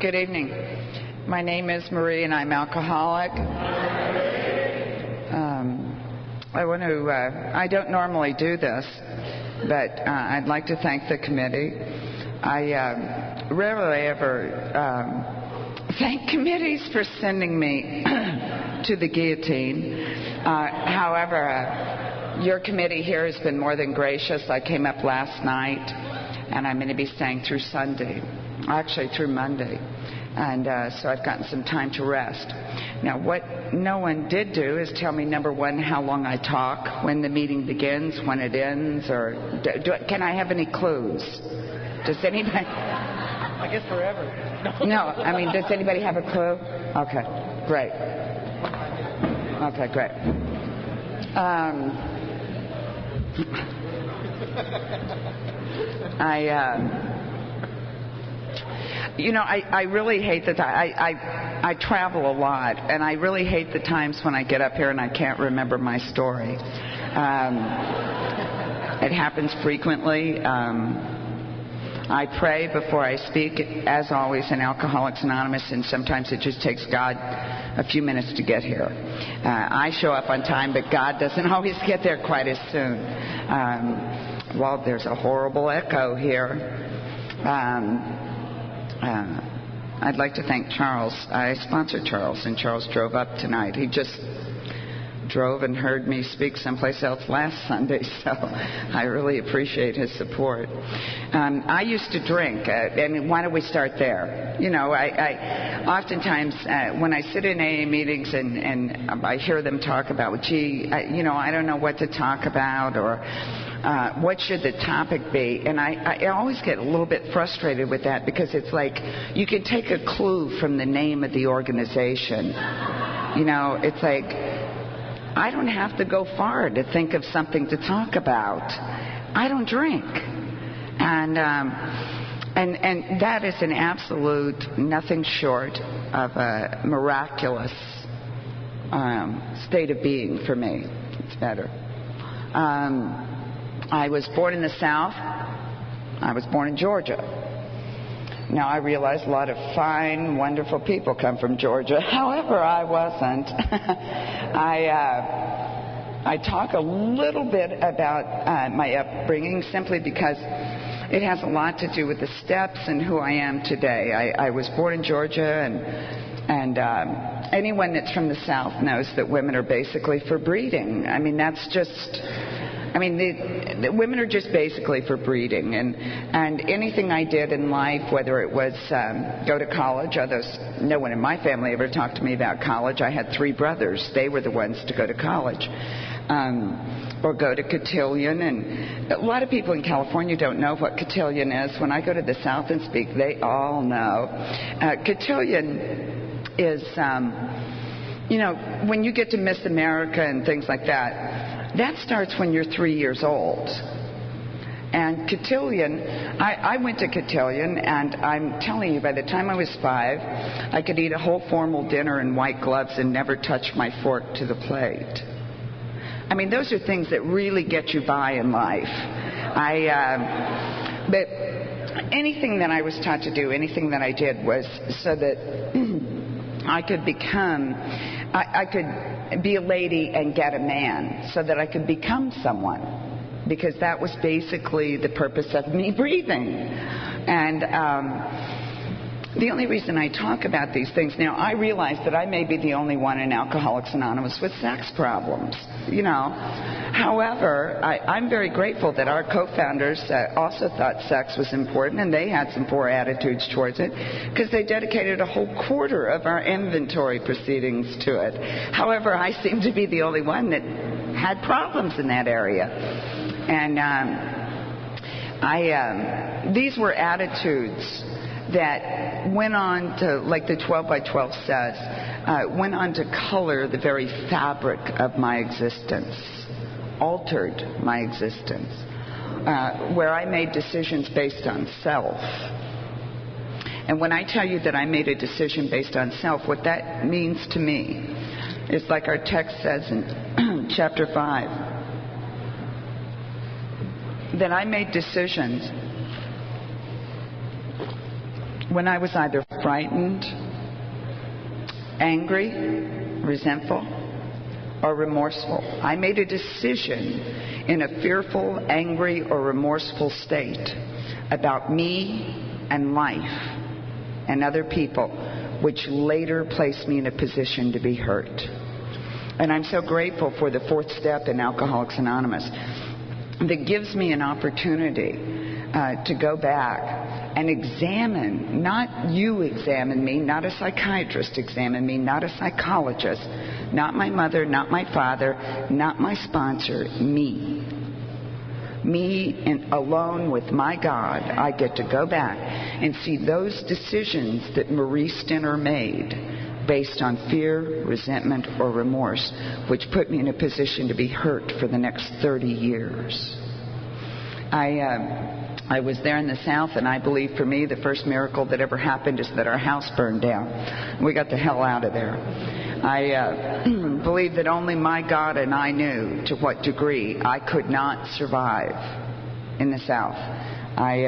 Good evening. My name is Marie, and I'm alcoholic. I don't normally do this, but I'd like to thank the committee. I rarely ever thank committees for sending me to the guillotine. However, your committee here has been more than gracious. I came up last night, and I'm going to be staying through Sunday. Actually, through Monday. And so I've gotten some time to rest. Now, what no one did do is tell me, number one, how long I talk, when the meeting begins, when it ends, or can I have any clues? Does anybody? I guess forever. No, I mean, does anybody have a clue? Okay, great. Okay, great. I really hate that I travel a lot, and I really hate the times when I get up here and I can't remember my story. It happens frequently. I pray before I speak, as always, in Alcoholics Anonymous, and sometimes it just takes God a few minutes to get here. I show up on time, but God doesn't always get there quite as soon. Well, there's a horrible echo here. I'd like to thank Charles. I sponsored Charles, and Charles drove up tonight. He just drove and heard me speak someplace else last Sunday, so I really appreciate his support. I used to drink, and why don't we start there? You know, I oftentimes, when I sit in AA meetings and I hear them talk about, I don't know what to talk about, or what should the topic be? And I always get a little bit frustrated with that, because it's like you can take a clue from the name of the organization. You know, it's like I don't have to go far to think of something to talk about. I don't drink. And that is an absolute nothing short of a miraculous state of being for me. It's better. I was born in the South. I was born in Georgia. Now, I realize a lot of fine, wonderful people come from Georgia. However, I wasn't. I talk a little bit about my upbringing simply because it has a lot to do with the steps and who I am today. I was born in Georgia, and anyone that's from the South knows that women are basically for breeding. I mean, that's just... the women are just basically for breeding, and anything I did in life, whether it was go to college, although no one in my family ever talked to me about college. I had 3 brothers. They were the ones to go to college. Or go to cotillion, and a lot of people in California don't know what cotillion is. When I go to the South and speak, they all know. Cotillion is, when you get to Miss America and things like that, that starts when you're 3 years old. And cotillion, I went to cotillion, and I'm telling you, by the time I was 5, I could eat a whole formal dinner in white gloves and never touch my fork to the plate. I mean, those are things that really get you by in life. But anything that I was taught to do, anything that I did was so that I could become, I could be a lady and get a man, so that I could become someone, because that was basically the purpose of me breathing. And the only reason I talk about these things now, I realize that I may be the only one in Alcoholics Anonymous with sex problems, However, I'm very grateful that our co-founders also thought sex was important, and they had some poor attitudes towards it, because they dedicated a whole quarter of our inventory proceedings to it. However, I seem to be the only one that had problems in that area. And these were attitudes that went on to, like the 12 by 12 says, went on to color the very fabric of my existence, altered my existence, where I made decisions based on self. And when I tell you that I made a decision based on self, what that means to me is, like our text says in chapter 5, that I made decisions when I was either frightened, angry, resentful, or remorseful. I made a decision in a fearful, angry, or remorseful state about me and life and other people, which later placed me in a position to be hurt. And I'm so grateful for the fourth step in Alcoholics Anonymous that gives me an opportunity to go back and examine, not you examine me, not a psychiatrist examine me, not a psychologist, not my mother, not my father, not my sponsor, me. Me and alone with my God, I get to go back and see those decisions that Marie Stinner made based on fear, resentment, or remorse, which put me in a position to be hurt for the next 30 years. I was there in the South, and I believe for me the first miracle that ever happened is that our house burned down. We got the hell out of there. I believe that only my God and I knew to what degree I could not survive in the South. I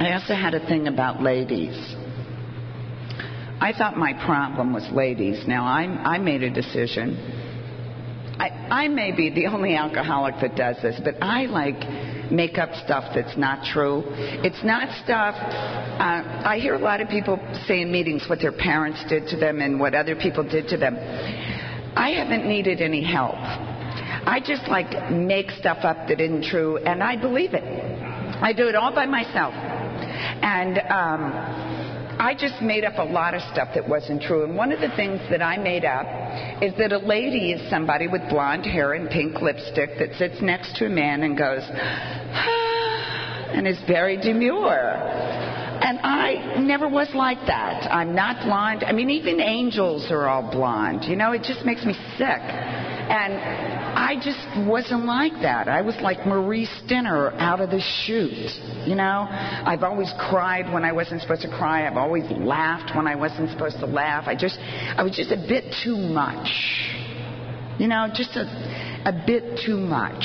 also had a thing about ladies. I thought my problem was ladies. Now, I made a decision. I may be the only alcoholic that does this, but I make up stuff that's not true. It's not stuff. I hear a lot of people say in meetings what their parents did to them and what other people did to them. I haven't needed any help. I just make stuff up that isn't true, and I believe it. I do it all by myself. And I just made up a lot of stuff that wasn't true. And one of the things that I made up is that a lady is somebody with blonde hair and pink lipstick that sits next to a man and goes, and is very demure. And I never was like that. I'm not blonde. I mean, even angels are all blonde. You know, it just makes me sick. And I just wasn't like that. I was like Marie Stinner out of the chute. You know, I've always cried when I wasn't supposed to cry. I've always laughed when I wasn't supposed to laugh. I was just a bit too much. You know, just a bit too much.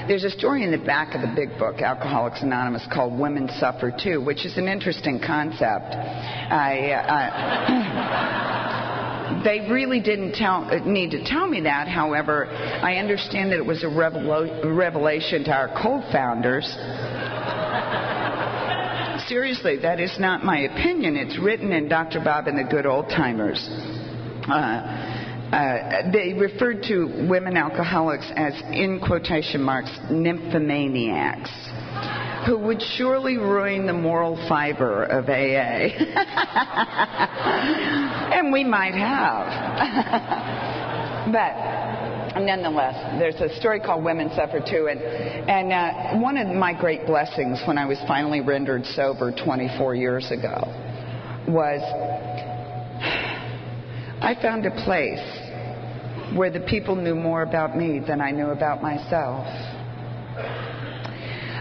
There's a story in the back of the big book, Alcoholics Anonymous, called Women Suffer Too, which is an interesting concept. They really didn't need to tell me that. However, I understand that it was a revelation to our co-founders. Seriously, that is not my opinion. It's written in Dr. Bob and the Good Old Timers. They referred to women alcoholics as, in quotation marks, nymphomaniacs, who would surely ruin the moral fiber of AA. And we might have. But nonetheless, there's a story called Women Suffer Too. And one of my great blessings when I was finally rendered sober 24 years ago was I found a place where the people knew more about me than I knew about myself.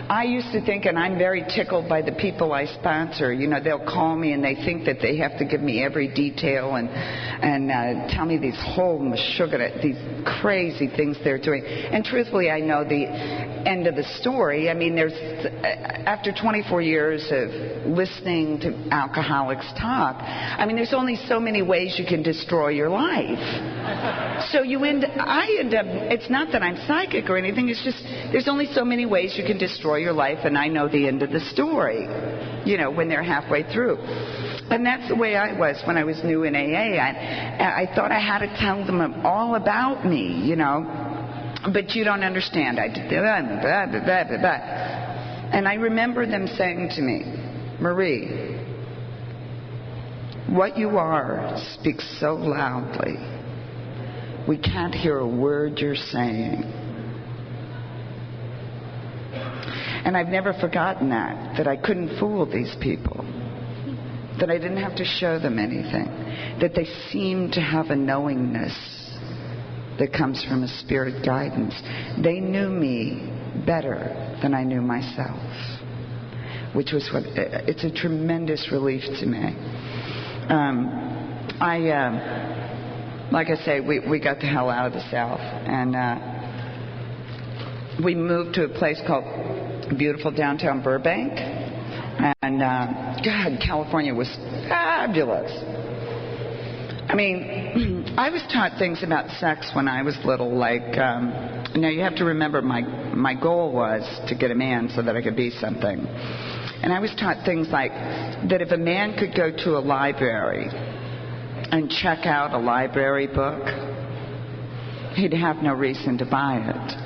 I used to think, and I'm very tickled by the people I sponsor, you know, they'll call me and they think that they have to give me every detail and tell me these whole mashugada, these crazy things they're doing. And truthfully, I know the end of the story. I mean, after 24 years of listening to alcoholics talk, I mean, there's only so many ways you can destroy your life. So I end up, it's not that I'm psychic or anything, it's just there's only so many ways you can destroy your life, and I know the end of the story, you know, when they're halfway through. And that's the way I was when I was new in AA. I thought I had to tell them all about me, you know, but you don't understand. I did blah, blah, blah, blah, blah. And I remember them saying to me, Marie, what you are speaks so loudly. We can't hear a word you're saying. And I've never forgotten that I couldn't fool these people, that I didn't have to show them anything, that they seemed to have a knowingness that comes from a spirit guidance. They knew me better than I knew myself, which was it's a tremendous relief to me. Like I say, we got the hell out of the South, and we moved to a place called beautiful downtown Burbank. And, God, California was fabulous. I mean, I was taught things about sex when I was little, like, now you have to remember my goal was to get a man so that I could be something. And I was taught things like that if a man could go to a library and check out a library book, he'd have no reason to buy it.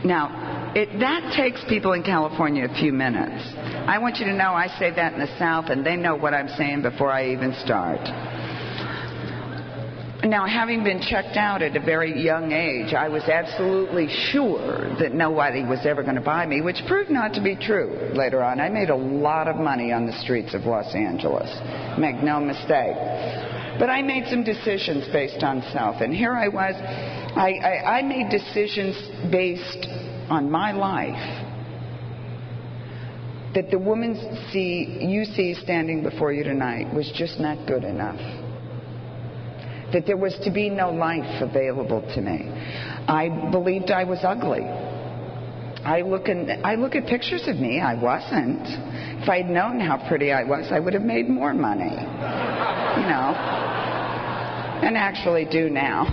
Now, that takes people in California a few minutes. I want you to know I say that in the South, and they know what I'm saying before I even start. Now, having been checked out at a very young age, I was absolutely sure that nobody was ever going to buy me, which proved not to be true later on. I made a lot of money on the streets of Los Angeles. Make no mistake. But I made some decisions based on self. And here I was. I made decisions based on my life. That the woman you see standing before you tonight was just not good enough. That there was to be no life available to me. I believed I was ugly. I look at pictures of me. I wasn't. If I had known how pretty I was, I would have made more money. You know. And actually do now.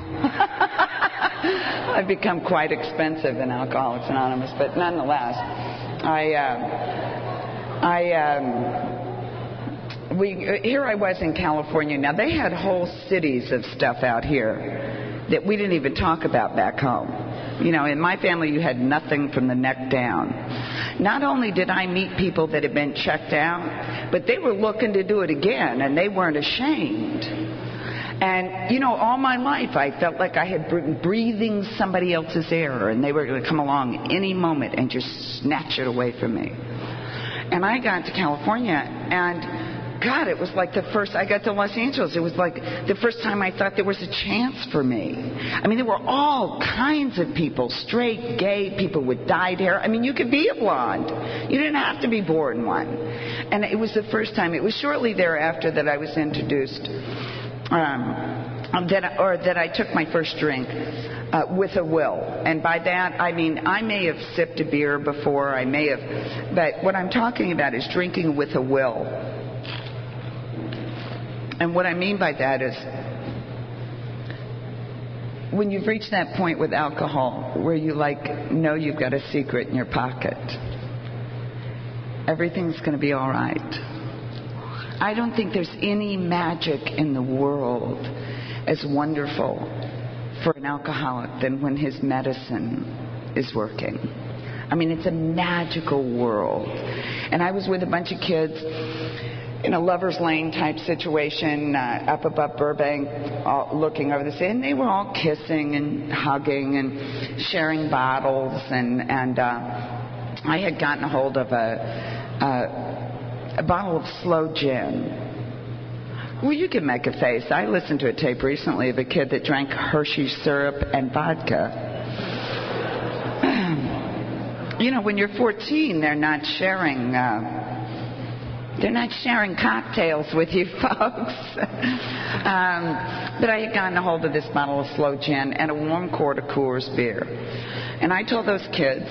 I've become quite expensive in Alcoholics Anonymous, but nonetheless, here I was in California. Now, they had whole cities of stuff out here that we didn't even talk about back home. You know, in my family, you had nothing from the neck down. Not only did I meet people that had been checked out, but they were looking to do it again, and they weren't ashamed. And, you know, all my life I felt like I had been breathing somebody else's air, and they were going to come along any moment and just snatch it away from me. And I got to California, and God, it was like I got to Los Angeles, it was like the first time I thought there was a chance for me. I mean, there were all kinds of people, straight, gay, people with dyed hair. I mean, you could be a blonde. You didn't have to be born one. And it was the first time. It was shortly thereafter that I was introduced, that I took my first drink with a will. And by that, I mean, I may have sipped a beer before, but what I'm talking about is drinking with a will. And what I mean by that is, when you've reached that point with alcohol where you know you've got a secret in your pocket, everything's going to be all right. I don't think there's any magic in the world as wonderful for an alcoholic than when his medicine is working. I mean, it's a magical world. And I was with a bunch of kids in a Lover's Lane type situation up above Burbank, looking over the city, and they were all kissing and hugging and sharing bottles. And I had gotten a hold of a bottle of slow gin. Well, you can make a face. I listened to a tape recently of a kid that drank Hershey's syrup and vodka. You know, when you're 14, they're not sharing cocktails with you folks. But I had gotten a hold of this bottle of slow gin and a warm quart of Coors beer. And I told those kids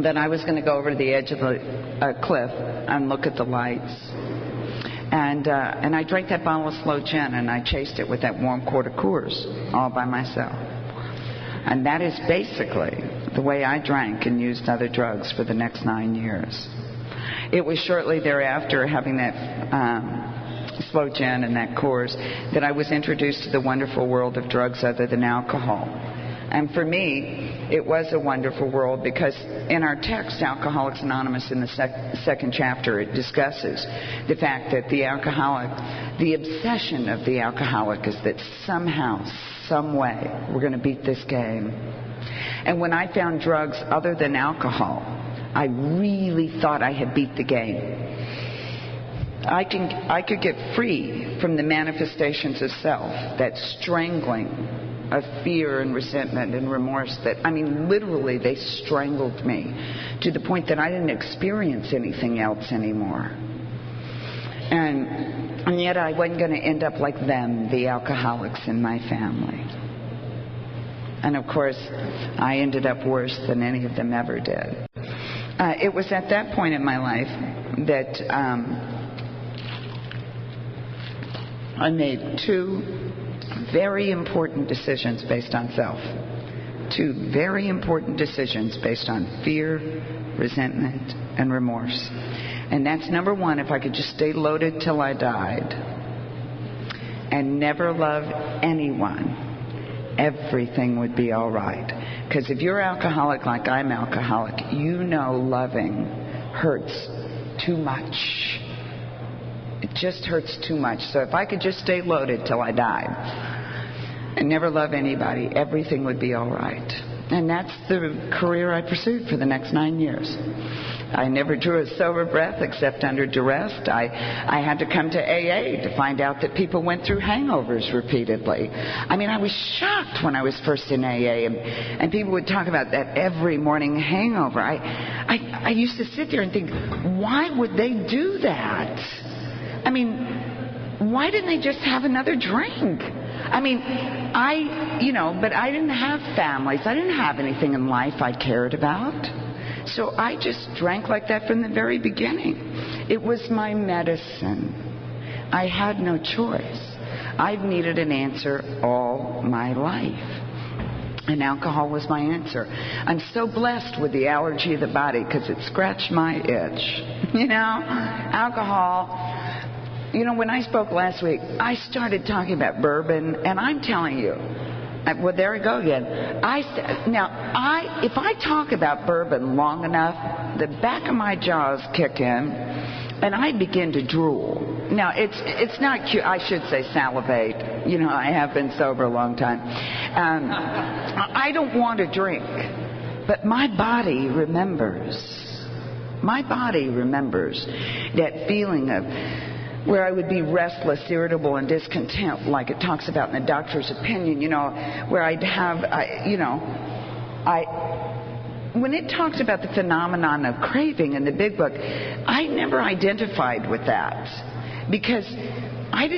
that I was going to go over to the edge of the cliff and look at the lights. And I drank that bottle of slow gin, and I chased it with that warm quart of Coors all by myself. And that is basically the way I drank and used other drugs for the next 9 years. It was shortly thereafter, having that slow gin and that Coors, that I was introduced to the wonderful world of drugs other than alcohol. And for me, it was a wonderful world because in our text, Alcoholics Anonymous, in the second chapter, it discusses the fact that the alcoholic, the obsession of the alcoholic is that somehow, some way, we're going to beat this game. And when I found drugs other than alcohol, I really thought I had beat the game. I could get free from the manifestations of self, that strangling of fear and resentment and remorse that, I mean, literally they strangled me to the point that I didn't experience anything else anymore. And yet I wasn't going to end up like them, the alcoholics in my family. And of course, I ended up worse than any of them ever did. It was at that point in my life that I made two very important decisions based on self. Two very important decisions based on fear, resentment, and remorse. And that's number one, if I could just stay loaded till I died and never love anyone, everything would be all right. Because if you're alcoholic like I'm alcoholic, you know loving hurts too much. It just hurts too much. So if I could just stay loaded till I died and never love anybody, everything would be all right. And that's the career I pursued for the next 9 years. I never drew a sober breath except under duress. I had to come to AA to find out that people went through hangovers repeatedly. I mean, I was shocked when I was first in AA, and people would talk about that every morning hangover. I used to sit there and think, why would they do that? I mean, why didn't they just have another drink? I mean, but I didn't have families. I didn't have anything in life I cared about. So I just drank like that from the very beginning. It was my medicine. I had no choice. I've needed an answer all my life. And alcohol was my answer. I'm so blessed with the allergy of the body because it scratched my itch. Alcohol. When I spoke last week, I started talking about bourbon, and I'm telling you, well, there we go again. If I talk about bourbon long enough, the back of my jaws kick in, and I begin to drool. Now, it's not cute. I should say salivate. I have been sober a long time. I don't want to drink, but my body remembers. My body remembers that feeling of where I would be restless, irritable, and discontent, like it talks about in the doctor's opinion, where I'd have, when it talks about the phenomenon of craving in the big book, I never identified with that because I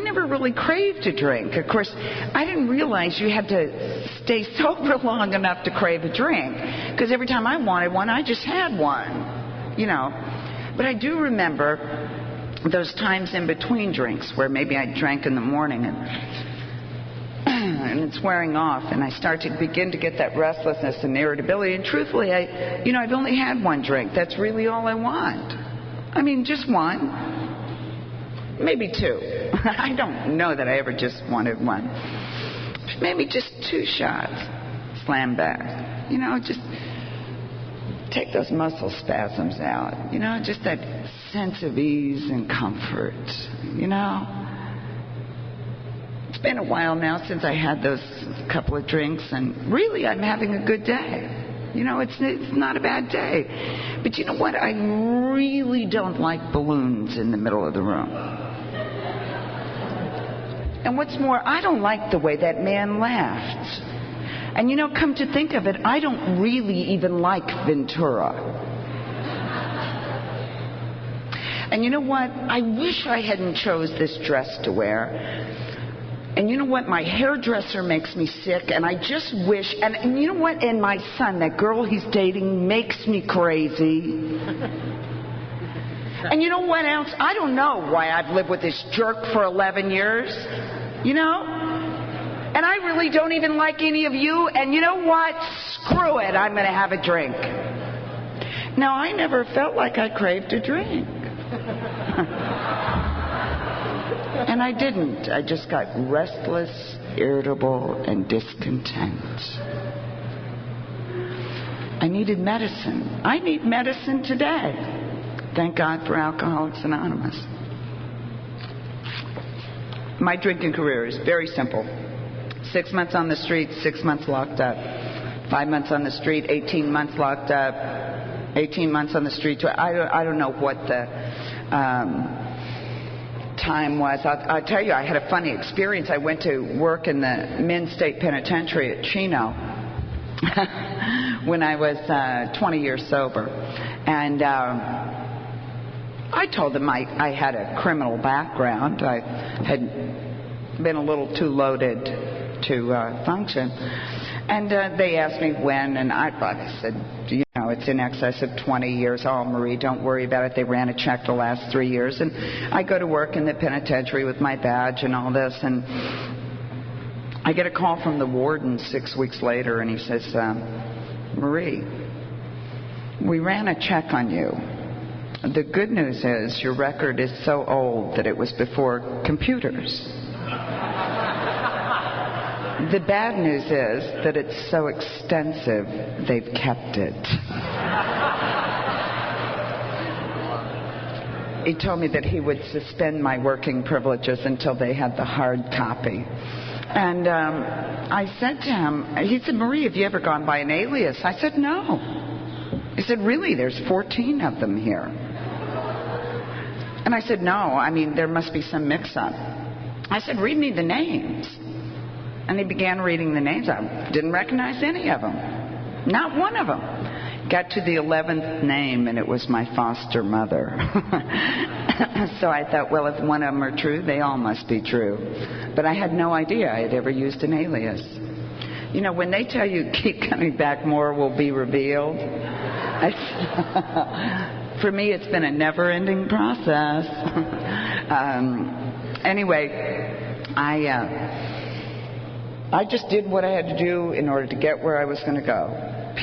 never really craved a drink. Of course, I didn't realize you had to stay sober long enough to crave a drink because every time I wanted one, I just had one, But I do remember those times in between drinks where maybe I drank in the morning and it's wearing off and I start to begin to get that restlessness and irritability. And truthfully, I've only had one drink. That's really all I want. I mean, just one. Maybe two. I don't know that I ever just wanted one. Maybe just 2 shots. Slam back. Just take those muscle spasms out. Just that sense of ease and comfort. It's been a while now since I had those couple of drinks, and really I'm having a good day. It's not a bad day. But you know what? I really don't like balloons in the middle of the room. And what's more, I don't like the way that man laughed. And come to think of it, I don't really even like Ventura. And you know what? I wish I hadn't chose this dress to wear. And you know what? My hairdresser makes me sick, and I just wish... And you know what? And my son, that girl he's dating, makes me crazy. And you know what else? I don't know why I've lived with this jerk for 11 years. And I really don't even like any of you. And you know what? Screw it. I'm going to have a drink. Now, I never felt like I craved a drink. And I didn't. I just got restless, irritable, and discontent. I needed medicine. I need medicine today. Thank God for Alcoholics Anonymous. My drinking career is very simple. 6 months on the street, 6 months locked up. 5 months on the street, 18 months locked up. 18 months on the street. I don't know what the time was. I'll tell you, I had a funny experience. I went to work in the men's state penitentiary at Chino when I was 20 years sober. And I told them I had a criminal background. I had been a little too loaded to function. And they asked me when, and I said, it's in excess of 20 years. Oh, Marie, don't worry about it. They ran a check the last 3 years. And I go to work in the penitentiary with my badge and all this, and I get a call from the warden 6 weeks later, and he says, Marie, we ran a check on you. The good news is your record is so old that it was before computers. The bad news is that it's so extensive, they've kept it. He told me that he would suspend my working privileges until they had the hard copy. And I said to him, he said, Marie, have you ever gone by an alias? I said, no. He said, really? There's 14 of them here. And I said, no, I mean, there must be some mix-up. I said, read me the names. And he began reading the names. I didn't recognize any of them. Not one of them. Got to the 11th name, and it was my foster mother. So I thought, well, if one of them are true, they all must be true. But I had no idea I had ever used an alias. You know, when they tell you keep coming back, more will be revealed. For me, it's been a never-ending process. Anyway, I just did what I had to do in order to get where I was going to go,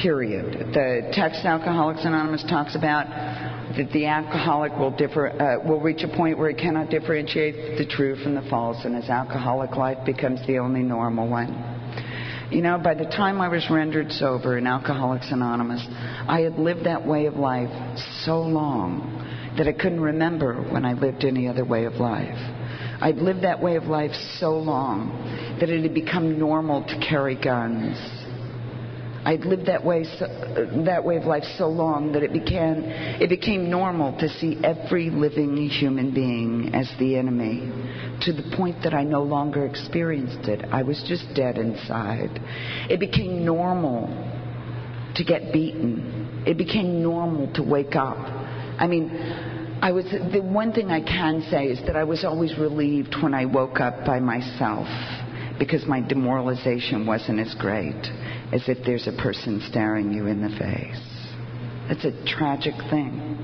period. The text Alcoholics Anonymous talks about that the alcoholic will reach a point where he cannot differentiate the true from the false, and his alcoholic life becomes the only normal one. You know, by the time I was rendered sober in Alcoholics Anonymous, I had lived that way of life so long that I couldn't remember when I lived any other way of life. I'd lived that way of life so long that it had become normal to carry guns. I'd lived that way of life so long that it became normal to see every living human being as the enemy, to the point that I no longer experienced it. I was just dead inside. It became normal to get beaten. It became normal to wake up. I mean, the one thing I can say is that I was always relieved when I woke up by myself, because my demoralization wasn't as great as if there's a person staring you in the face. It's a tragic thing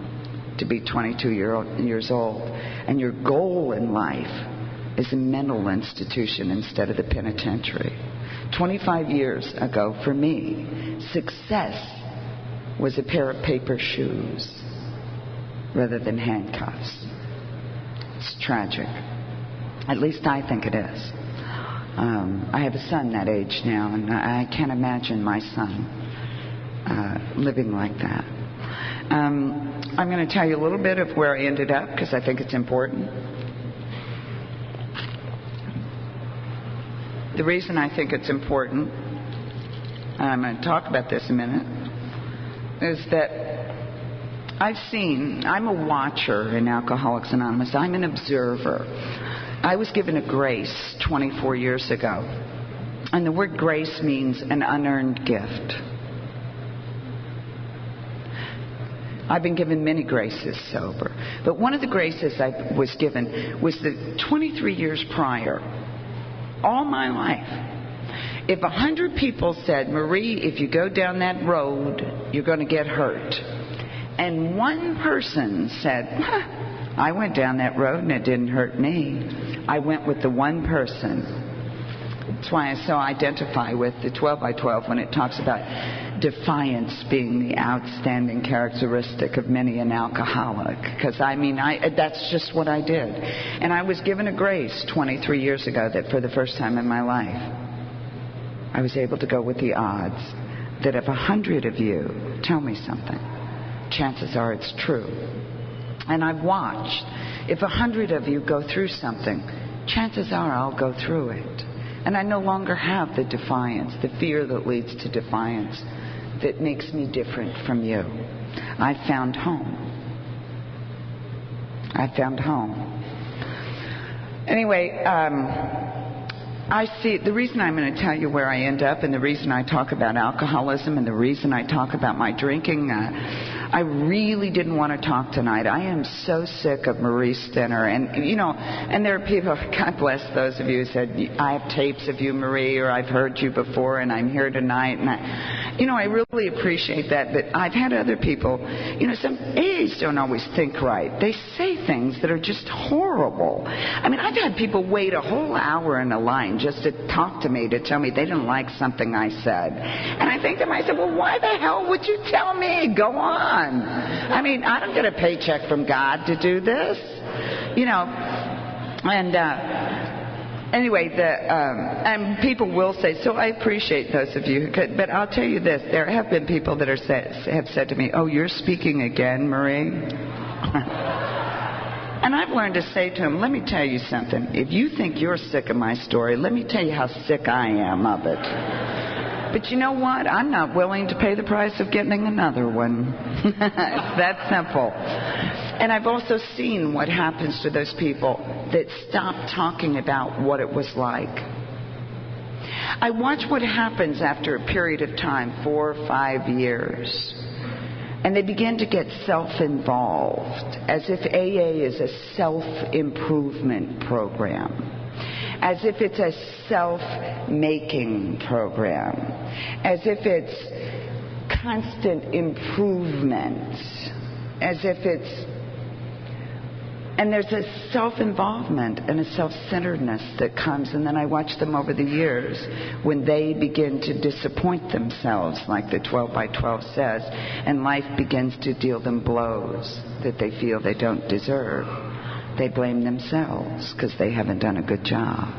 to be 22 years old, and your goal in life is a mental institution instead of the penitentiary. 25 years ago, for me, success was a pair of paper shoes rather than handcuffs. It's tragic. At least I think it is. I have a son that age now, and I can't imagine my son living like that. I'm going to tell you a little bit of where I ended up, because I think it's important. The reason I think it's important, and I'm going to talk about this in a minute, is that I'm a watcher in Alcoholics Anonymous. I'm an observer. I was given a grace 24 years ago. And the word grace means an unearned gift. I've been given many graces sober. But one of the graces I was given was that 23 years prior, all my life, if 100 people said, Marie, if you go down that road, you're going to get hurt. And one person said, I went down that road and it didn't hurt me. I went with the one person. That's why I so identify with the 12 by 12 when it talks about defiance being the outstanding characteristic of many an alcoholic. Because, that's just what I did. And I was given a grace 23 years ago that for the first time in my life, I was able to go with the odds that if 100 of you tell me something, chances are it's true. And I've watched. If 100 of you go through something, chances are I'll go through it. And I no longer have the defiance, the fear that leads to defiance, that makes me different from you. I found home. I found home. Anyway, I see the reason I'm going to tell you where I end up, and the reason I talk about alcoholism, and the reason I talk about my drinking. I really didn't want to talk tonight. I am so sick of Maurice Thinner. And there are people, God bless those of you who said, I have tapes of you, Marie, or I've heard you before, and I'm here tonight. And I really appreciate that. But I've had other people, some AAs don't always think right. They say things that are just horrible. I mean, I've had people wait a whole hour in a line just to talk to me, to tell me they didn't like something I said. And I think to myself, well, why the hell would you tell me? Go on. I mean, I don't get a paycheck from God to do this. Anyway, and people will say, so I appreciate those of you who could, but I'll tell you this, there have been people that have said to me, oh, you're speaking again, Marie? And I've learned to say to them, let me tell you something. If you think you're sick of my story, let me tell you how sick I am of it. But you know what? I'm not willing to pay the price of getting another one. It's that simple. And I've also seen what happens to those people that stop talking about what it was like. I watch what happens after a period of time, 4 or 5 years. And they begin to get self-involved, as if AA is a self-improvement program, as if it's a self-making program, as if it's constant improvement, as if it's... And there's a self-involvement and a self-centeredness that comes, and then I watch them over the years when they begin to disappoint themselves, like the 12 by 12 says, and life begins to deal them blows that they feel they don't deserve. They blame themselves because they haven't done a good job.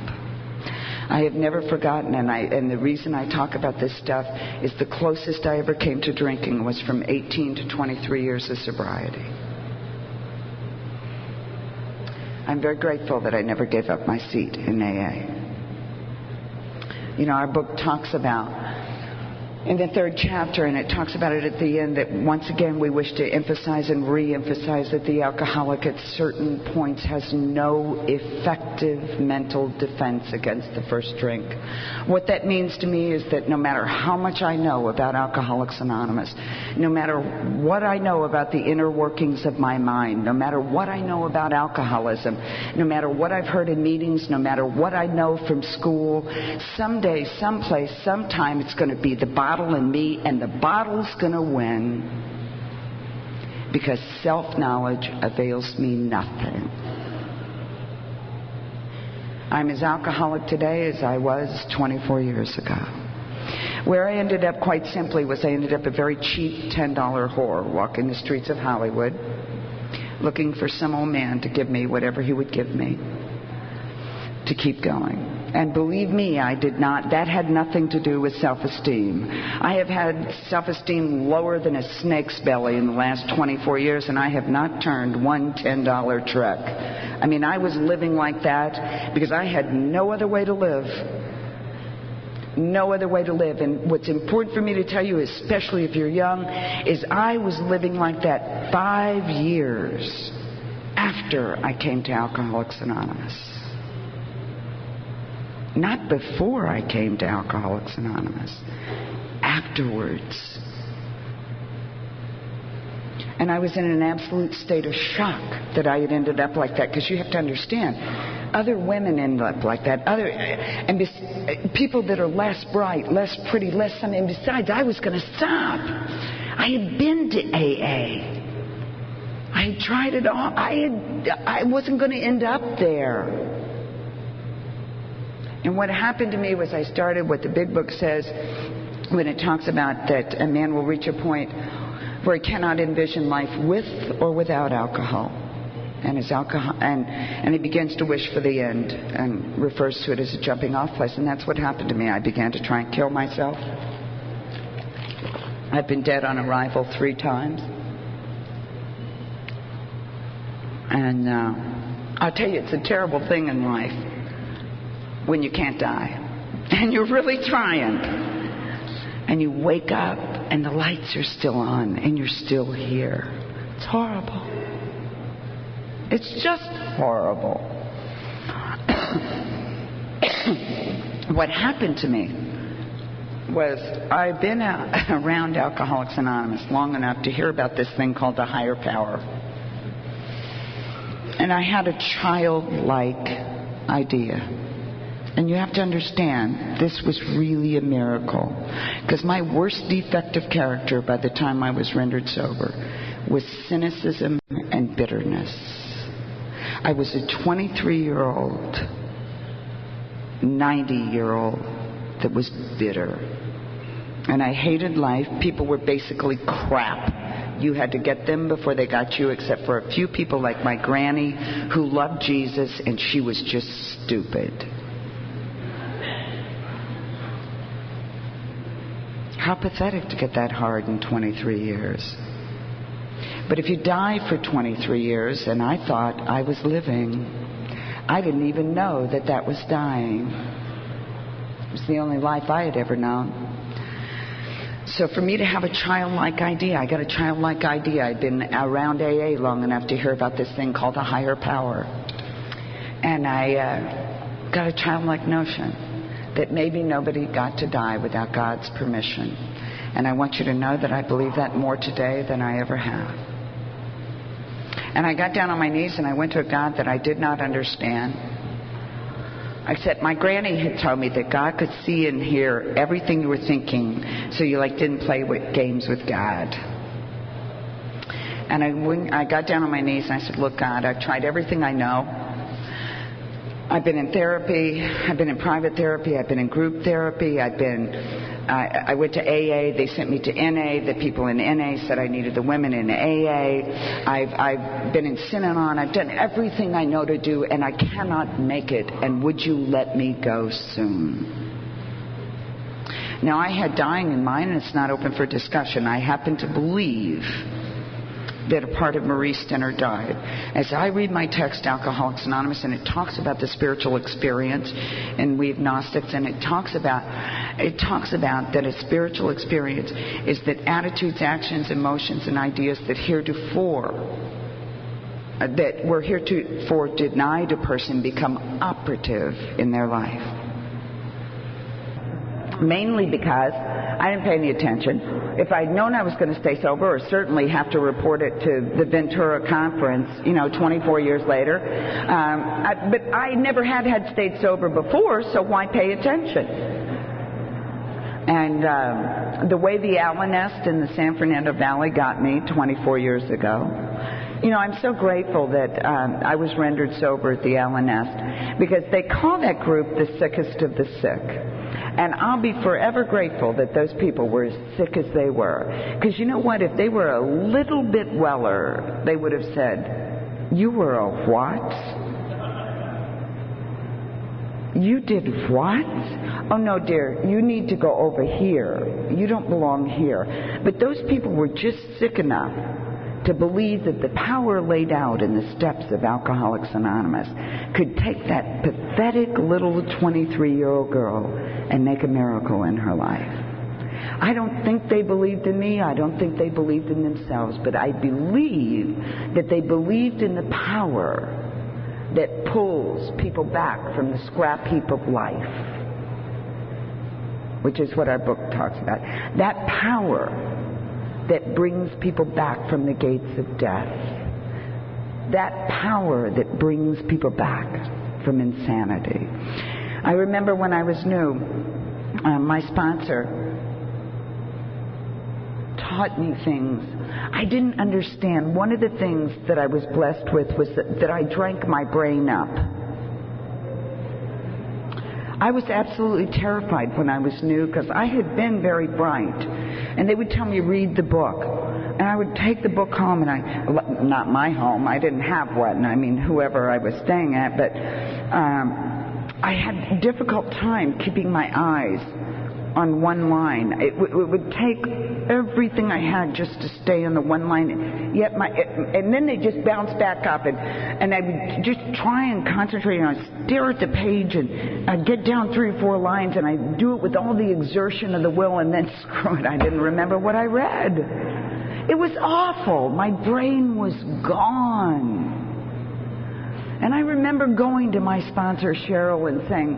I have never forgotten, and the reason I talk about this stuff is the closest I ever came to drinking was from 18 to 23 years of sobriety. I'm very grateful that I never gave up my seat in AA. Our book talks about, in the 3rd chapter, and it talks about it at the end, that once again we wish to emphasize and re-emphasize that the alcoholic at certain points has no effective mental defense against the first drink. What that means to me is that no matter how much I know about Alcoholics Anonymous, no matter what I know about the inner workings of my mind, no matter what I know about alcoholism, no matter what I've heard in meetings, no matter what I know from school, someday, someplace, sometime it's going to be the bottle in me, and the bottle's going to win, because self-knowledge avails me nothing. I'm as alcoholic today as I was 24 years ago. Where I ended up, quite simply, was I ended up a very cheap $10 whore, walking the streets of Hollywood, looking for some old man to give me whatever he would give me to keep going. And believe me, I did not. That had nothing to do with self-esteem. I have had self-esteem lower than a snake's belly in the last 24 years, and I have not turned one $10 trick. I mean, I was living like that because I had no other way to live. No other way to live. And what's important for me to tell you, especially if you're young, is I was living like that 5 years after I came to Alcoholics Anonymous. Not before I came to Alcoholics Anonymous. Afterwards. And I was in an absolute state of shock that I had ended up like that. Because you have to understand, other women end up like that. People that are less bright, less pretty, less something. And besides, I was going to stop. I had been to AA. I had tried it all. I wasn't going to end up there. And what happened to me was I started what the big book says when it talks about that a man will reach a point where he cannot envision life with or without alcohol. And he begins to wish for the end and refers to it as a jumping off place. And that's what happened to me. I began to try and kill myself. I've been dead on arrival 3 times. And I'll tell you, it's a terrible thing in life when you can't die. And you're really trying. And you wake up and the lights are still on and you're still here. It's horrible. It's just horrible. What happened to me was I've been around Alcoholics Anonymous long enough to hear about this thing called the higher power. And I had a childlike idea. And you have to understand, this was really a miracle. Because my worst defective character by the time I was rendered sober was cynicism and bitterness. I was a 23-year-old, 90-year-old that was bitter. And I hated life. People were basically crap. You had to get them before they got you, except for a few people like my granny who loved Jesus, and she was just stupid. How pathetic to get that hard in 23 years. But if you die for 23 years, and I thought I was living, I didn't even know that that was dying. It was the only life I had ever known. So for me to have a childlike idea, I got a childlike idea. I'd been around AA long enough to hear about this thing called a higher power. And I got a childlike notion that maybe nobody got to die without God's permission. And I want you to know that I believe that more today than I ever have. And I got down on my knees and I went to a God that I did not understand. Except my granny had told me that God could see and hear everything you were thinking, so you didn't play games with God. And I got down on my knees and I said, look, God, I've tried everything I know. I've been in therapy. I've been in private therapy. I've been in group therapy. I went to AA. They sent me to NA. The people in NA said I needed the women in AA. I've been in Synanon. I've done everything I know to do, and I cannot make it. And would you let me go soon? Now, I had dying in mind, and it's not open for discussion. I happen to believe that a part of Marie Stenner died. As I read my text, Alcoholics Anonymous, and it talks about the spiritual experience, and we agnostics, and it talks about that a spiritual experience is that attitudes, actions, emotions, and ideas that were heretofore denied a person become operative in their life. Mainly because I didn't pay any attention. If I'd known I was going to stay sober, or certainly have to report it to the Ventura conference, 24 years later, but I never had stayed sober before, so why pay attention? And the way the Allen Nest in the San Fernando Valley got me 24 years ago, I'm so grateful that I was rendered sober at the Allen Nest, because they call that group the sickest of the sick. And I'll be forever grateful that those people were as sick as they were. Because you know what? If they were a little bit weller, they would have said, you were a what? You did what? Oh, no, dear, you need to go over here. You don't belong here. But those people were just sick enough to believe that the power laid out in the steps of Alcoholics Anonymous could take that pathetic little 23-year-old girl and make a miracle in her life. I don't think they believed in me. I don't think they believed in themselves. But I believe that they believed in the power that pulls people back from the scrap heap of life, which is what our book talks about. That power that brings people back from the gates of death. That power that brings people back from insanity. I remember when I was new, my sponsor taught me things I didn't understand. One of the things that I was blessed with was that I drank my brain up. I was absolutely terrified when I was new, because I had been very bright. And they would tell me, read the book. And I would take the book home, and not my home, I didn't have one, whoever I was staying at, but I had a difficult time keeping my eyes on one line. It would take everything I had just to stay on the one line. And then they just bounce back up, and I would just try and concentrate, and I'd stare at the page, and I'd get down 3 or 4 lines, and I'd do it with all the exertion of the will, and then screw it, I didn't remember what I read. It was awful. My brain was gone. And I remember going to my sponsor, Cheryl, and saying,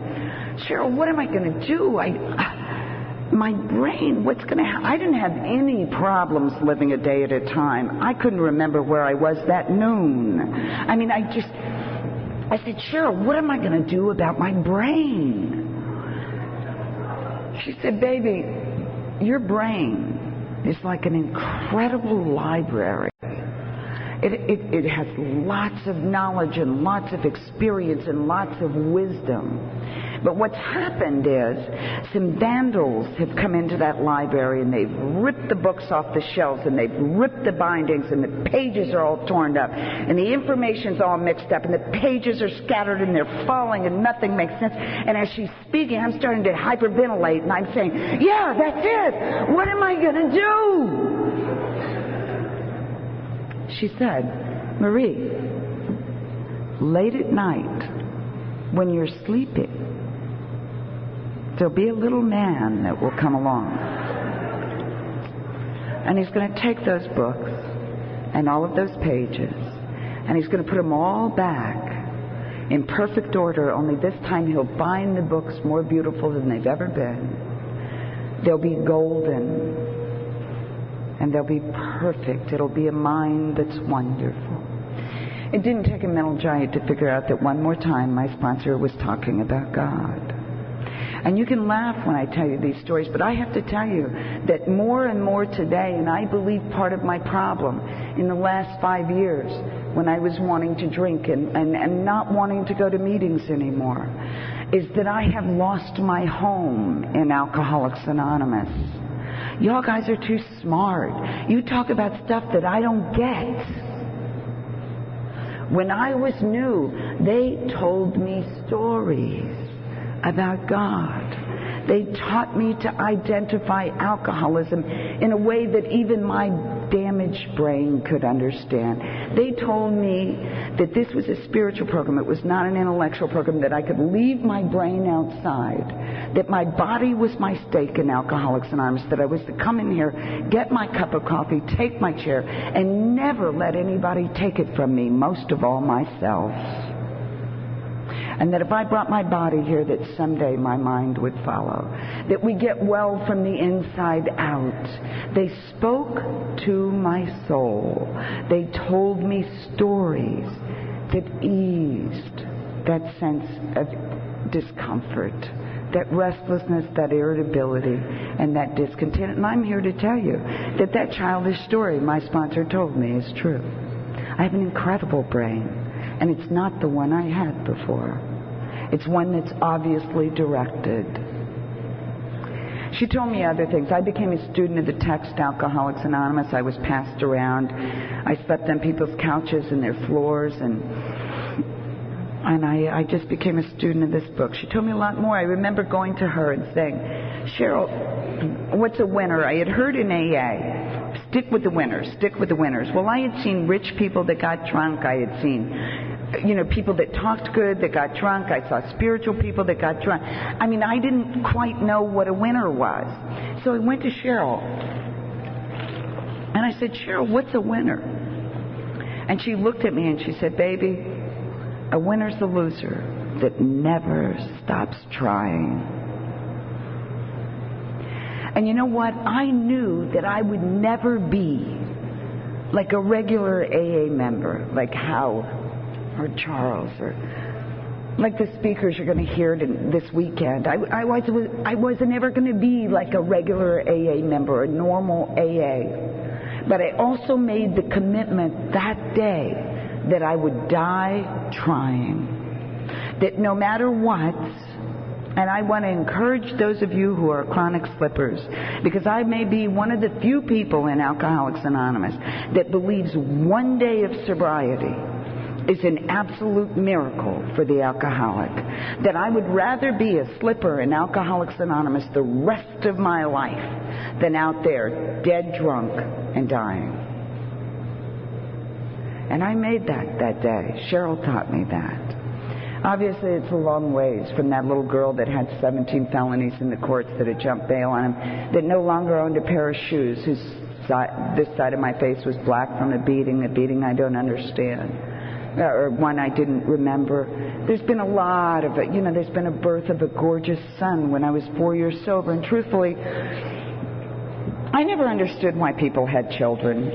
Cheryl, what am I going to do? my brain, what's going to happen? I didn't have any problems living a day at a time. I couldn't remember where I was that noon. I mean, I said, Cheryl, what am I going to do about my brain? She said, baby, your brain is like an incredible library. It has lots of knowledge and lots of experience and lots of wisdom. But what's happened is some vandals have come into that library and they've ripped the books off the shelves and they've ripped the bindings and the pages are all torn up and the information's all mixed up and the pages are scattered and they're falling and nothing makes sense. And as she's speaking, I'm starting to hyperventilate and I'm saying, yeah, that's it. What am I going to do? She said, Marie, late at night when you're sleeping, there'll be a little man that will come along. And he's going to take those books and all of those pages and he's going to put them all back in perfect order, only this time he'll bind the books more beautiful than they've ever been. They'll be golden and they'll be perfect. It'll be a mind that's wonderful. It didn't take a mental giant to figure out that one more time my sponsor was talking about God. And you can laugh when I tell you these stories, but I have to tell you that more and more today, and I believe part of my problem in the last 5 years when I was wanting to drink and not wanting to go to meetings anymore, is that I have lost my home in Alcoholics Anonymous. Y'all guys are too smart. You talk about stuff that I don't get. When I was new, they told me stories about God. They taught me to identify alcoholism in a way that even my damaged brain could understand. They told me that this was a spiritual program. It was not an intellectual program, that I could leave my brain outside, that my body was my stake in Alcoholics Anonymous, that I was to come in here, get my cup of coffee, take my chair, and never let anybody take it from me, most of all myself. And that if I brought my body here, that someday my mind would follow. That we get well from the inside out. They spoke to my soul. They told me stories that eased that sense of discomfort, that restlessness, that irritability, and that discontent. And I'm here to tell you that that childish story my sponsor told me is true. I have an incredible brain, and it's not the one I had before. It's one that's obviously directed. She told me other things. I became a student of the text Alcoholics Anonymous. I was passed around. I slept on people's couches and their floors, and I just became a student of this book. She told me a lot more. I remember going to her and saying, Cheryl, what's a winner? I had heard in AA, stick with the winners, stick with the winners. Well, I had seen rich people that got drunk. I had seen people that talked good, that got drunk. I saw spiritual people that got drunk. I mean, I didn't quite know what a winner was. So I went to Cheryl, and I said, Cheryl, what's a winner? And she looked at me and she said, baby, a winner's a loser that never stops trying. And you know what? I knew that I would never be like a regular AA member, like Howard or Charles, or like the speakers you're going to hear this weekend. I wasn't ever going to be like a regular AA member, a normal AA. But I also made the commitment that day that I would die trying. That no matter what, and I want to encourage those of you who are chronic slippers, because I may be one of the few people in Alcoholics Anonymous that believes one day of sobriety is an absolute miracle for the alcoholic. That I would rather be a slipper in Alcoholics Anonymous the rest of my life than out there dead drunk and dying. And I made that day. Cheryl taught me that. Obviously, it's a long ways from that little girl that had 17 felonies in the courts that had jumped bail on him, that no longer owned a pair of shoes, whose this side of my face was black from a beating I don't understand, or one I didn't remember, there's been a lot of it. There's been a birth of a gorgeous son when I was 4 years sober. And truthfully, I never understood why people had children.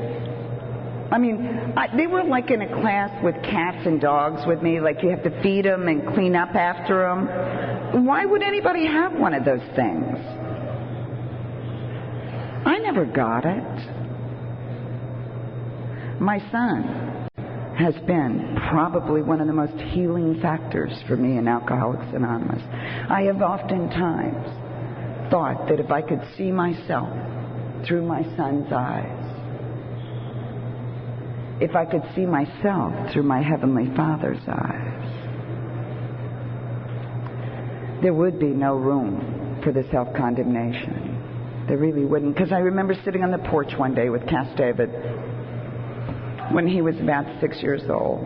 They were like in a class with cats and dogs with me, like you have to feed them and clean up after them. Why would anybody have one of those things? I never got it. My son has been probably one of the most healing factors for me in Alcoholics Anonymous. I have oftentimes thought that if I could see myself through my son's eyes, if I could see myself through my Heavenly Father's eyes, there would be no room for the self-condemnation. There really wouldn't. Because I remember sitting on the porch one day with Cass David when he was about 6 years old.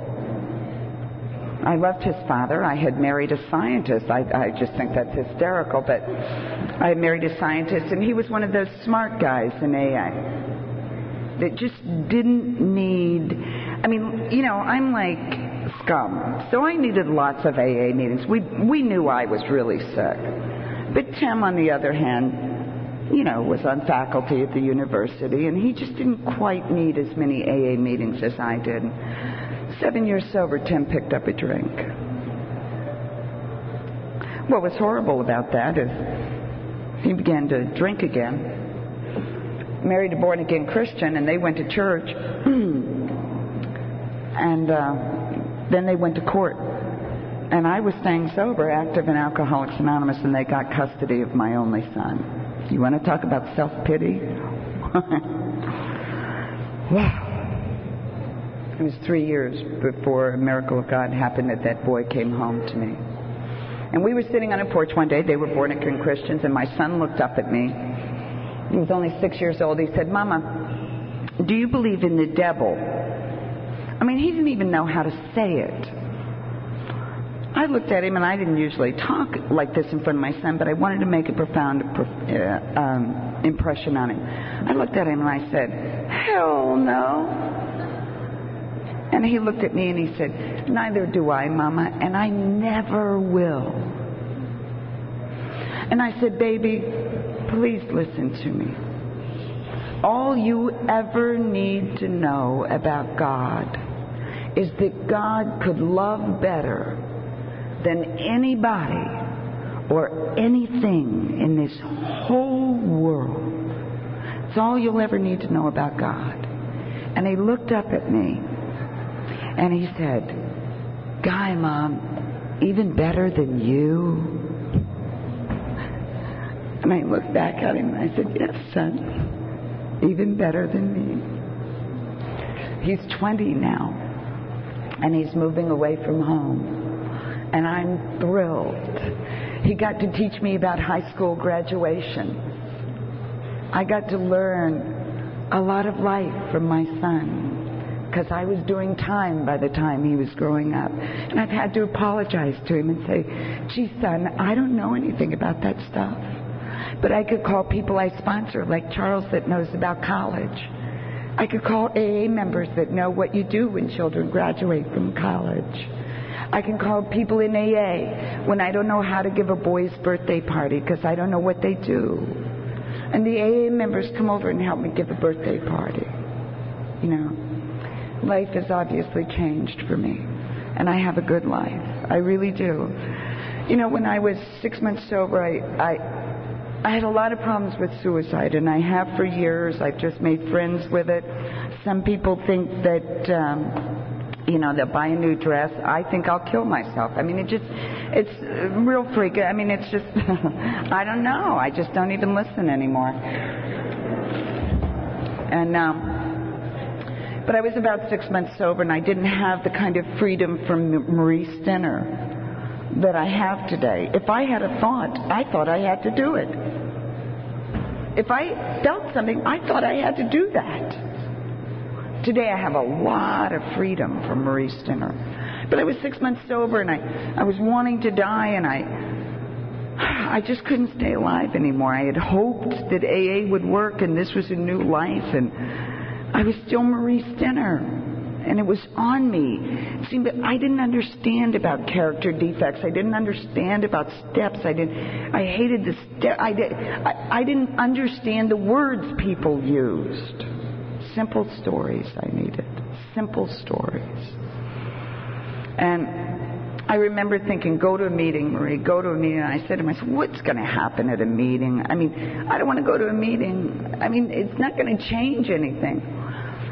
I loved his father. I had married a scientist. I just think that's hysterical, but I had married a scientist, and he was one of those smart guys in AA that just didn't need... I'm like scum, so I needed lots of AA meetings. We knew I was really sick. But Tim, on the other hand, was on faculty at the university, and he just didn't quite need as many AA meetings as I did. 7 years sober, Tim picked up a drink. What was horrible about that is he began to drink again, married a born-again Christian, and they went to church, and then they went to court. And I was staying sober, active in Alcoholics Anonymous, and they got custody of my only son. You want to talk about self-pity? Wow. It was 3 years before a miracle of God happened that boy came home to me. And we were sitting on a porch one day. They were born-again Christians, and my son looked up at me. He was only 6 years old. He said, "Mama, do you believe in the devil?" He didn't even know how to say it. I looked at him, and I didn't usually talk like this in front of my son, but I wanted to make a profound impression on him. I looked at him and I said, "Hell no." And he looked at me and he said, "Neither do I, Mama, and I never will." And I said, "Baby, please listen to me. All you ever need to know about God is that God could love better than anybody or anything in this whole world. It's all you'll ever need to know about God." And he looked up at me and he said, "Guy, Mom, even better than you?" And I looked back at him and I said, "Yes, son, even better than me." He's 20 now, and he's moving away from home. And I'm thrilled. He got to teach me about high school graduation. I got to learn a lot of life from my son, because I was doing time by the time he was growing up. And I've had to apologize to him and say, "Gee, son, I don't know anything about that stuff. But I could call people I sponsor, like Charles, that knows about college. I could call AA members that know what you do when children graduate from college. I can call people in AA when I don't know how to give a boy's birthday party because I don't know what they do. And the AA members come over and help me give a birthday party." Life has obviously changed for me, and I have a good life. I really do. When I was 6 months sober, I had a lot of problems with suicide, and I have for years. I've just made friends with it. Some people think that, they'll buy a new dress. I think I'll kill myself. It's real freak. It's just, I don't know. I just don't even listen anymore. And, but I was about 6 months sober, and I didn't have the kind of freedom from Marie Stinner that I have today. If I had a thought, I thought I had to do it. If I felt something, I thought I had to do that. Today I have a lot of freedom from Marie Stinner. But I was 6 months sober, and I was wanting to die, and I just couldn't stay alive anymore. I had hoped that AA would work, and this was a new life, and I was still Marie Stinner. And it was on me. It seemed that I didn't understand about character defects. I didn't understand about steps. I hated the step. I didn't understand the words people used. Simple stories I needed. Simple stories. And I remember thinking, go to a meeting, Marie, go to a meeting. And I said to myself, what's going to happen at a meeting? I mean, I don't want to go to a meeting. I mean, it's not going to change anything.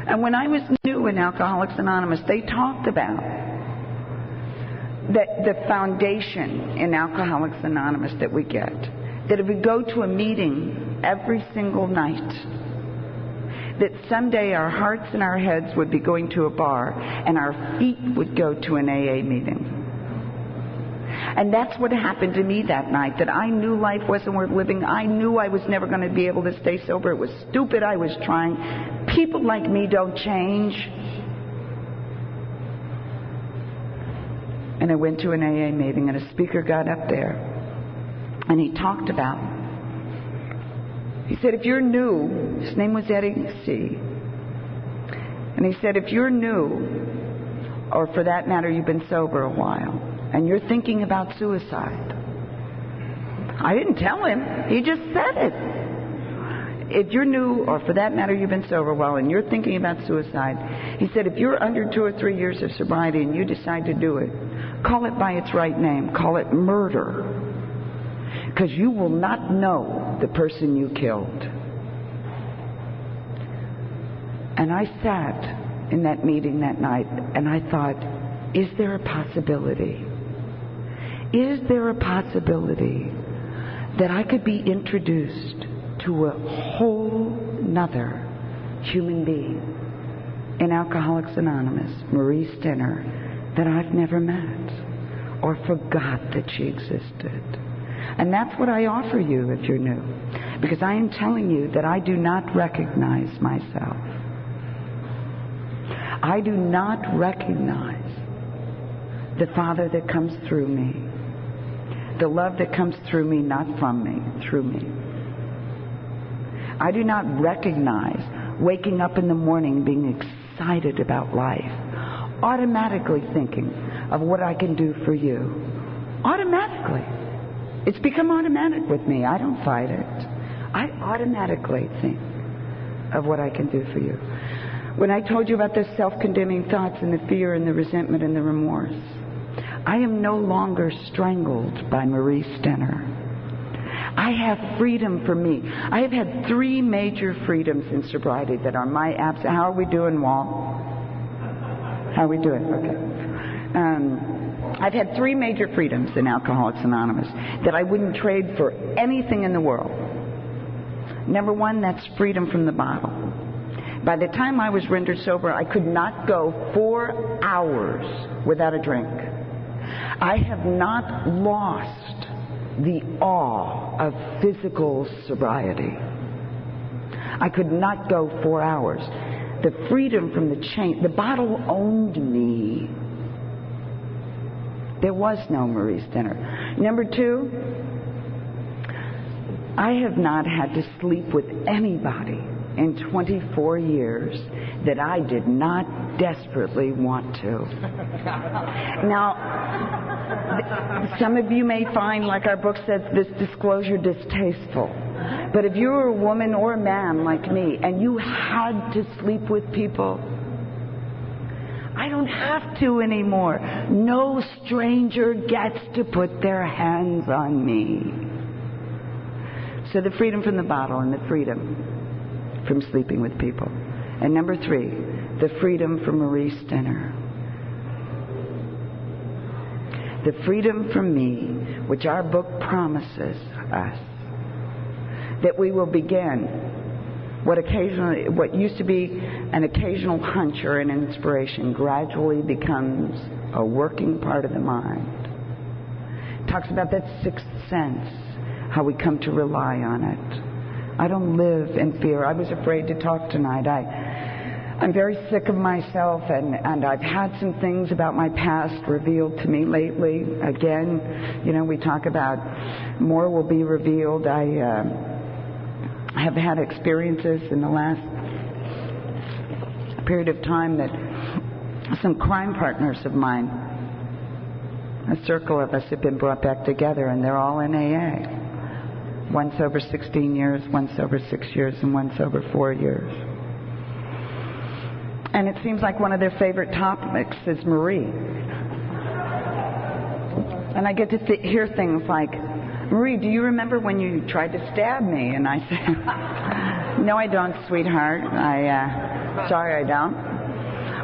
And when I was new in Alcoholics Anonymous, they talked about that the foundation in Alcoholics Anonymous that we get, that if we go to a meeting every single night, that someday our hearts and our heads would be going to a bar and our feet would go to an AA meeting. And that's what happened to me that night, that I knew life wasn't worth living. I knew I was never going to be able to stay sober. It was stupid. I was trying. People like me don't change. And I went to an AA meeting, and a speaker got up there, and he talked about, he said, if you're new, his name was Eddie C., and he said, if you're new, or for that matter, you've been sober a while, and you're thinking about suicide. I didn't tell him. He just said it. If you're new, or for that matter, you've been sober a while, and you're thinking about suicide, he said, if you're under 2 or 3 years of sobriety and you decide to do it, call it by its right name. Call it murder. Because you will not know the person you killed. And I sat in that meeting that night, and I thought, is there a possibility? Is there a possibility that I could be introduced to a whole nother human being in Alcoholics Anonymous, Marie Stinner, that I've never met or forgot that she existed? And that's what I offer you if you're new, because I am telling you that I do not recognize myself. I do not recognize the Father that comes through me, the love that comes through me, not from me, through me. I do not recognize waking up in the morning being excited about life, automatically thinking of what I can do for you. Automatically. It's become automatic with me. I don't fight it. I automatically think of what I can do for you. When I told you about the self-condemning thoughts and the fear and the resentment and the remorse, I am no longer strangled by Marie Stinner. I have freedom for me. I have had 3 major freedoms in sobriety that are my abs. How are we doing, Walt? How are we doing? Okay. I've had 3 major freedoms in Alcoholics Anonymous that I wouldn't trade for anything in the world. Number 1, that's freedom from the bottle. By the time I was rendered sober, I could not go 4 hours without a drink. I have not lost the awe of physical sobriety. I could not go 4 hours. The freedom from the chain, the bottle owned me. There was no Marie Stinner. Number 2, I have not had to sleep with anybody in 24 years that I did not desperately want to. Now, some of you may find, like our book says, this disclosure distasteful. But if you were a woman or a man like me and you had to sleep with people, I don't have to anymore. No stranger gets to put their hands on me. So the freedom from the bottle and the freedom from sleeping with people. And number 3, the freedom from Marie Stinner. The freedom from me, which our book promises us, that we will begin what used to be an occasional hunch or an inspiration gradually becomes a working part of the mind. It talks about that 6th sense, how we come to rely on it. I don't live in fear. I was afraid to talk tonight. I'm very sick of myself, and I've had some things about my past revealed to me lately. Again, we talk about more will be revealed. I have had experiences in the last period of time that some crime partners of mine. A circle of us have been brought back together, and they're all in AA. One's sober 16 years, one's sober 6 years, and one's sober 4 years. And it seems like one of their favorite topics is Marie. And I get to hear things like, Marie, do you remember when you tried to stab me? And I say, no, I don't, sweetheart. Sorry, I don't.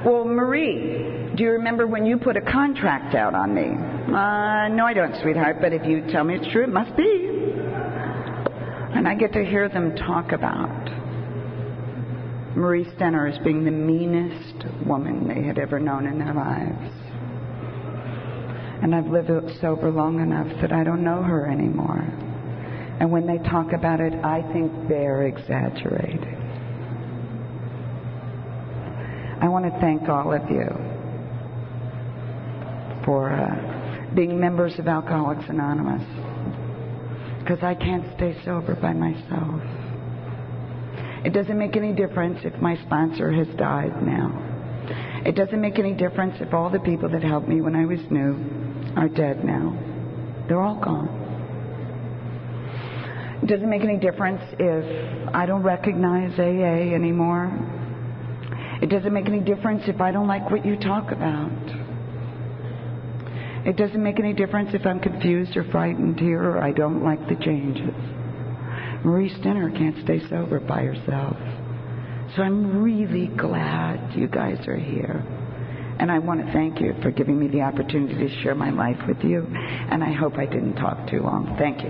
Well, Marie, do you remember when you put a contract out on me? No, I don't, sweetheart, but if you tell me it's true, it must be. And I get to hear them talk about Marie Stenner as being the meanest woman they had ever known in their lives. And I've lived sober long enough that I don't know her anymore. And when they talk about it, I think they're exaggerating. I want to thank all of you for being members of Alcoholics Anonymous, because I can't stay sober by myself. It doesn't make any difference if my sponsor has died now. It doesn't make any difference if all the people that helped me when I was new are dead now. They're all gone. It doesn't make any difference if I don't recognize AA anymore. It doesn't make any difference if I don't like what you talk about. It doesn't make any difference if I'm confused or frightened here or I don't like the changes. Marie Stenner can't stay sober by herself. So I'm really glad you guys are here. And I want to thank you for giving me the opportunity to share my life with you. And I hope I didn't talk too long. Thank you.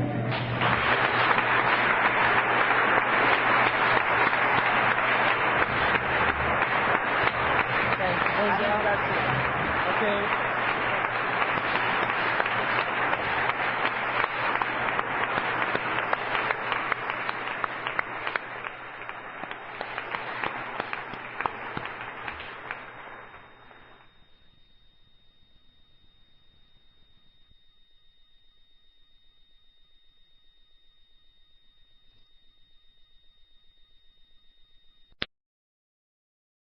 Okay.